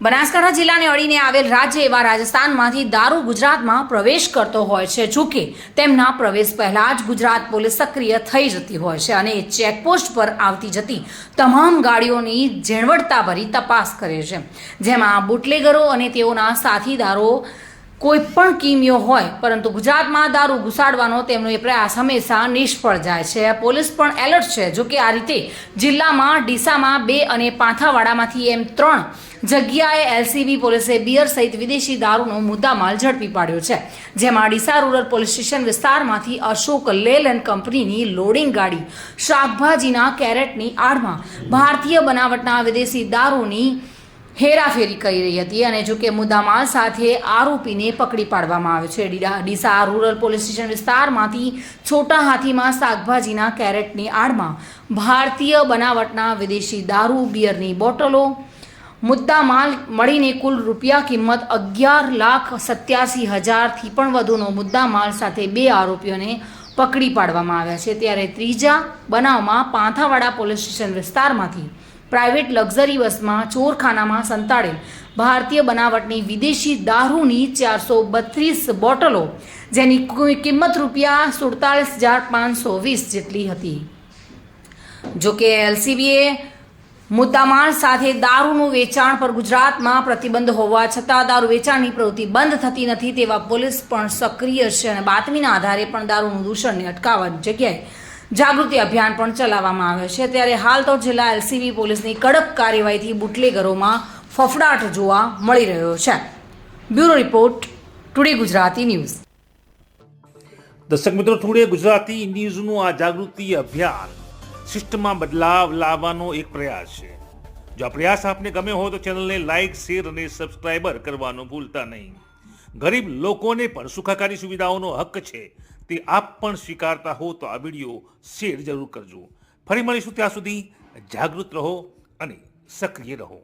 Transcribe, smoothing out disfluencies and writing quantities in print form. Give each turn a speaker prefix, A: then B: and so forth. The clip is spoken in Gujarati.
A: બનાસકાંઠા જિલ્લાને અડીને આવેલ રાજ્ય એવા રાજસ્થાનમાંથી દારૂ ગુજરાતમાં પ્રવેશ કરતો હોય છે. જોકે તેમના પ્રવેશ પહેલા જ ગુજરાત પોલીસ સક્રિય થઈ જતી હોય છે અને ચેકપોસ્ટ પર આવતી જતી તમામ ગાડીઓની ઝીણવટતાભરી તપાસ કરે છે, જેમાં બુટલેગરો અને તેઓના સાથીદારો કોઈ પણ કિમીઓ હોય, પરંતુ ગુજરાતમાં દારૂ ઘુસાડવાનો તેમનો એ પ્રયાસ હંમેશા નિષ્ફળ જાય છે. પોલીસ પણ એલર્ટ છે. જોકે આ રીતે જિલ્લામાં ડીસામાં 2 અને પાંથાવાડામાંથી એમ 3 જગ્યાએ એલસીબી પોલીસે બિયર સહિત વિદેશી દારૂનો મુદ્દામાલ ઝડપી પાડ્યો છે, જેમાં ડીસા રૂરલ પોલીસ સ્ટેશન વિસ્તારમાંથી અશોક લેલેન્ડ કંપનીની લોડિંગ ગાડી શાકભાજીના કેરેટની આડમાં ભારતીય બનાવટના વિદેશી દારૂની હેરાફેરી કરી રહી હતી અને જોકે મુદ્દામાલ સાથે આરોપીને પકડી પાડવામાં આવ્યો છે. ડીસા રૂરલ પોલીસ સ્ટેશન વિસ્તારમાંથી છોટા હાથીમાં શાકભાજીના કેરેટની આડમાં ભારતીય બનાવટના વિદેશી દારૂ, બિયરની બોટલો, મુદ્દામાલ મળીને કુલ રૂપિયા કિંમત 11,87,000થી પણ વધુનો મુદ્દામાલ સાથે 2 આરોપીઓને પકડી પાડવામાં આવ્યા છે. ત્યારે ત્રીજા બનાવમાં પાંથાવાડા પોલીસ સ્ટેશન વિસ્તારમાંથી પ્રાઇવેટ લક્ઝરી બસમાં ચોરખાનામાં સંતાડેલ ભારતીય બનાવટની વિદેશી દારૂની 432 બોટલો, જેની કિંમત રૂપિયા 47,520 જેટલી હતી. જોકે એલસીબીએ મુદ્દામાલ સાથે દારૂનું વેચાણ પર ગુજરાતમાં પ્રતિબંધ હોવા છતાં દારૂ વેચાણની પ્રવૃત્તિ બંધ થતી નથી, તેવા પોલીસ પણ સક્રિય છે અને બાતમીના આધારે પણ દારૂનું દૂષણને અટકાવવાની જગ્યાએ જાગૃતિ અભિયાન પણ ચલાવવામાં આવે છે. ત્યારે હાલ તો જિલ્લા એલસીબી પોલીસની કડક કાર્યવાહીથી બુટલેગરોમાં ફફડાટ જોવા મળી રહ્યો છે. Bureau report, today Gujarati news.
B: દર્શક મિત્રો, ટુડે ગુજરાતી ન્યૂઝનું આ જાગૃતિ અભિયાન સિસ્ટમમાં બદલાવ લાવવાનો એક પ્રયાસ છે. જો આ પ્રયાસ આપને ગમે હોય તો ચેનલને લાઇક, શેર અને સબસ્ક્રાઇબર કરવાનું ભૂલતા નહીં. ગરીબ લોકોને પણ સુખાકારી સુવિધાઓનો હક છે, તે આપ પણ સ્વીકારતા હો તો આ વિડીયો શેર જરૂર કરજો. ફરી મળીશું, ત્યાં સુધી જાગૃત રહો અને સક્રિય રહો.